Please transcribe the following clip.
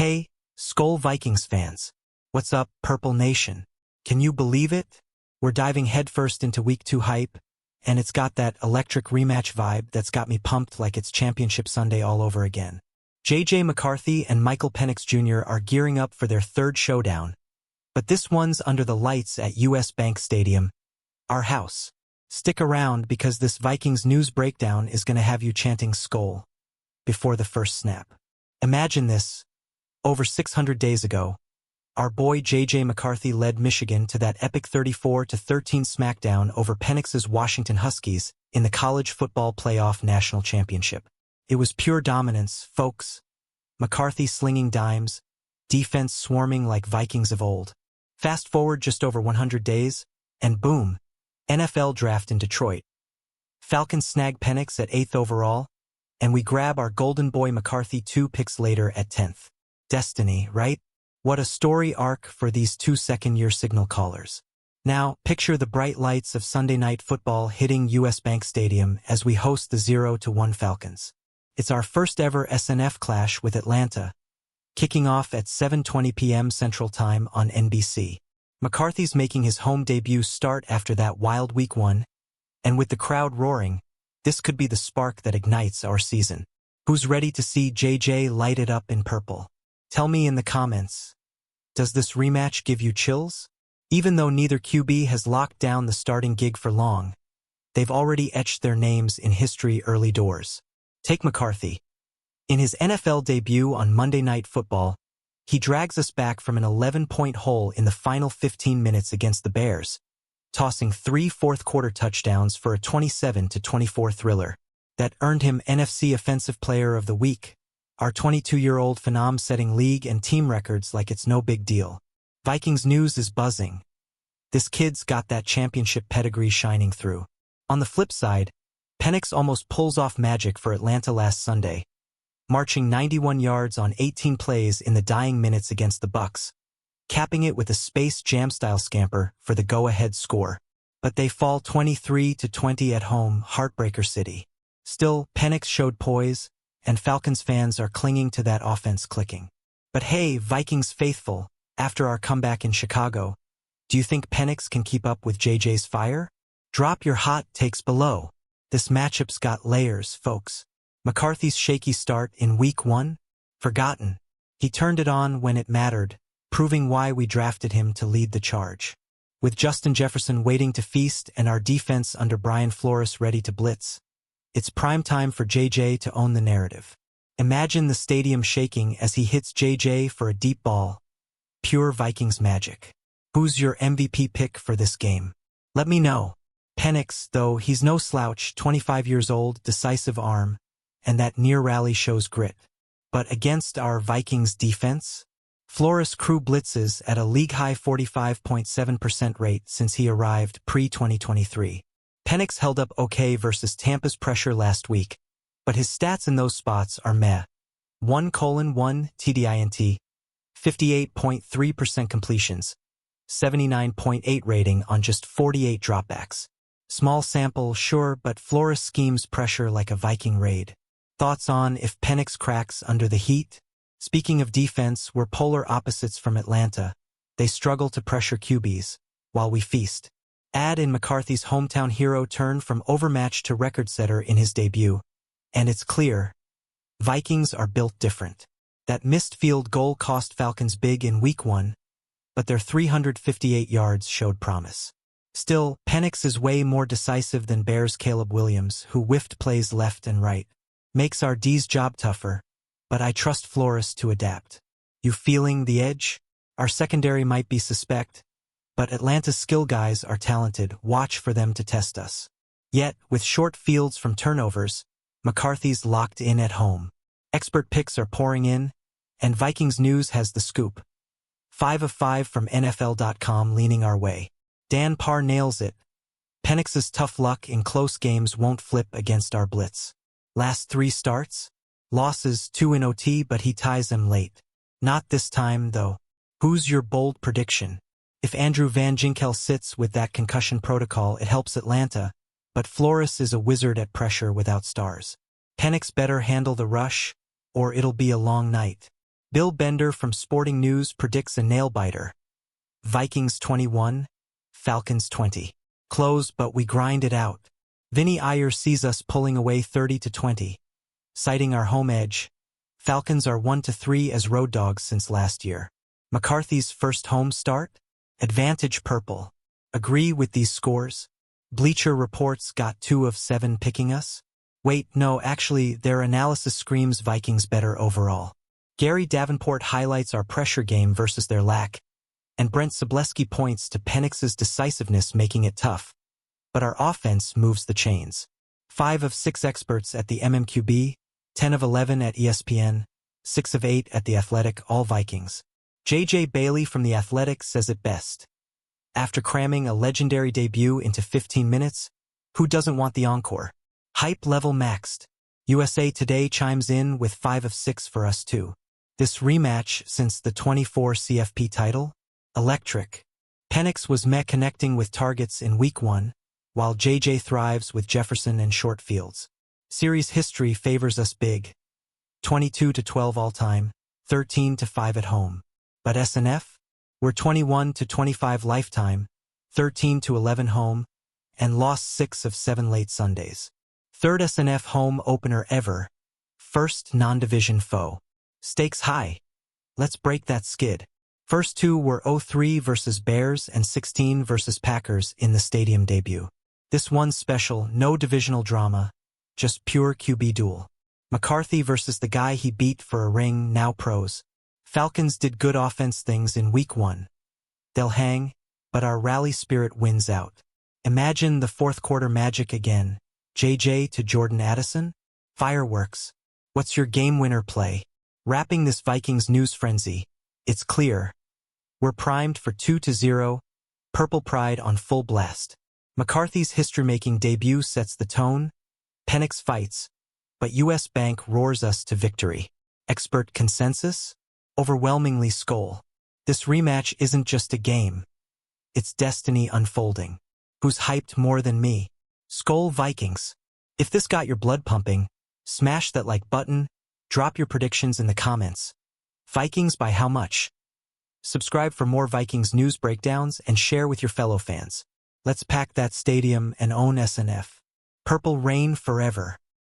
Hey, SKOL Vikings fans. What's up, Purple Nation? Can you believe it? We're diving headfirst into Week 2 hype, and it's got that electric rematch vibe that's got me pumped like it's Championship Sunday all over again. McCarthy and Michael Penix Jr. are gearing up for their third showdown, but this one's under the lights at US Bank Stadium, our house. Stick around because this Vikings news breakdown is going to have you chanting SKOL before the first snap. Imagine this. Over 600 days ago, our boy McCarthy led Michigan to that epic 34-13 smackdown over Penix's Washington Huskies in the College Football Playoff National Championship. It was pure dominance, folks. McCarthy slinging dimes, defense swarming like Vikings of old. Fast forward just over 100 days, and boom, NFL draft in Detroit. Falcons snag Penix at 8th overall, and we grab our golden boy McCarthy 2 picks later at 10th. Destiny, right? What a story arc for these 2 second-year signal callers. Now, picture the bright lights of Sunday Night Football hitting US Bank Stadium as we host the 0-1 Falcons. It's our first ever SNF clash with Atlanta, kicking off at 7:20 p.m. Central Time on NBC. McCarthy's making his home debut start after that wild Week 1, and with the crowd roaring, this could be the spark that ignites our season. Who's ready to see JJ light it up in purple? Tell me in the comments. Does this rematch give you chills? Even though neither QB has locked down the starting gig for long, they've already etched their names in history early doors. Take McCarthy. In his NFL debut on Monday Night Football, he drags us back from an 11-point hole in the final 15 minutes against the Bears, tossing 3 fourth-quarter touchdowns for a 27-24 thriller that earned him NFC Offensive Player of the Week. Our 22-year-old phenom setting league and team records like it's no big deal. Vikings news is buzzing. This kid's got that championship pedigree shining through. On the flip side, Penix almost pulls off magic for Atlanta last Sunday, marching 91 yards on 18 plays in the dying minutes against the Bucs, capping it with a Space Jam-style scamper for the go-ahead score. But they fall 23-20 at home, Heartbreaker City. Still, Penix showed poise, and Falcons fans are clinging to that offense clicking. But hey, Vikings faithful, after our comeback in Chicago, do you think Penix can keep up with JJ's fire? Drop your hot takes below. This matchup's got layers, folks. McCarthy's shaky start in Week 1? Forgotten. He turned it on when it mattered, proving why we drafted him to lead the charge. With Justin Jefferson waiting to feast and our defense under Brian Flores ready to blitz, it's prime time for JJ to own the narrative. Imagine the stadium shaking as he hits JJ for a deep ball. Pure Vikings magic. Who's your MVP pick for this game? Let me know. Penix, though, he's no slouch, 25 years old, decisive arm, and that near rally shows grit. But against our Vikings defense, Flores crew blitzes at a league-high 45.7% rate since he arrived pre-2023. Penix held up okay versus Tampa's pressure last week, but his stats in those spots are meh. 1:1 TDINT, 58.3% completions, 79.8 rating on just 48 dropbacks. Small sample, sure, but Flores schemes pressure like a Viking raid. Thoughts on if Penix cracks under the heat? Speaking of defense, we're polar opposites from Atlanta. They struggle to pressure QBs, while we feast. Add in McCarthy's hometown hero turn from overmatched to record setter in his debut, and it's clear, Vikings are built different. That missed field goal cost Falcons big in Week 1, but their 358 yards showed promise. Still, Penix is way more decisive than Bears' Caleb Williams, who whiffed plays left and right. Makes our D's job tougher, but I trust Flores to adapt. You feeling the edge? Our secondary might be suspect, but Atlanta's skill guys are talented. Watch for them to test us. Yet, with short fields from turnovers, McCarthy's locked in at home. Expert picks are pouring in, and Vikings News has the scoop. 5 of 5 from NFL.com leaning our way. Dan Parr nails it. Penix's tough luck in close games won't flip against our blitz. Last 3 starts? Losses, 2 in OT, but he ties them late. Not this time, though. Who's your bold prediction? If Andrew Van Ginkel sits with that concussion protocol, it helps Atlanta, but Flores is a wizard at pressure without stars. Penix better handle the rush, or it'll be a long night. Bill Bender from Sporting News predicts a nail-biter. Vikings 21, Falcons 20. Close, but we grind it out. Vinny Iyer sees us pulling away 30-20. Citing our home edge, Falcons are 1-3 as road dogs since last year. McCarthy's first home start? Advantage purple. Agree with these scores? Bleacher Report's got 2 of 7 picking us? Wait, no, actually, their analysis screams Vikings better overall. Gary Davenport highlights our pressure game versus their lack, and Brent Sobleski points to Penix's decisiveness making it tough. But our offense moves the chains. 5 of 6 experts at the MMQB, 10 of 11 at ESPN, 6 of 8 at The Athletic, all Vikings. J.J. Bailey from The Athletic says it best. After cramming a legendary debut into 15 minutes, who doesn't want the encore? Hype level maxed. USA Today chimes in with 5 of 6 for us too. This rematch since the 24 CFP title? Electric. Penix was meh connecting with targets in Week 1, while J.J. thrives with Jefferson and short fields. Series history favors us big. 22-12 all-time, 13-5 at home. But SNF? We're 21-25 lifetime, 13-11 home, and lost 6 of 7 late Sundays. Third SNF home opener ever. First non-division foe. Stakes high. Let's break that skid. First 2 were 03 versus Bears and 16 versus Packers in the stadium debut. This one's special, no divisional drama, just pure QB duel. McCarthy versus the guy he beat for a ring, now pros. Falcons did good offense things in Week 1. They'll hang, but our rally spirit wins out. Imagine the fourth quarter magic again. JJ to Jordan Addison? Fireworks. What's your game winner play? Wrapping this Vikings news frenzy, it's clear. We're primed for 2-0, Purple Pride on full blast. McCarthy's history-making debut sets the tone. Penix fights, but US Bank roars us to victory. Expert consensus? Overwhelmingly SKOL. This rematch isn't just a game. It's destiny unfolding. Who's hyped more than me? SKOL Vikings. If this got your blood pumping, smash that like button, drop your predictions in the comments. Vikings by how much? Subscribe for more Vikings news breakdowns and share with your fellow fans. Let's pack that stadium and own SNF. Purple reign forever.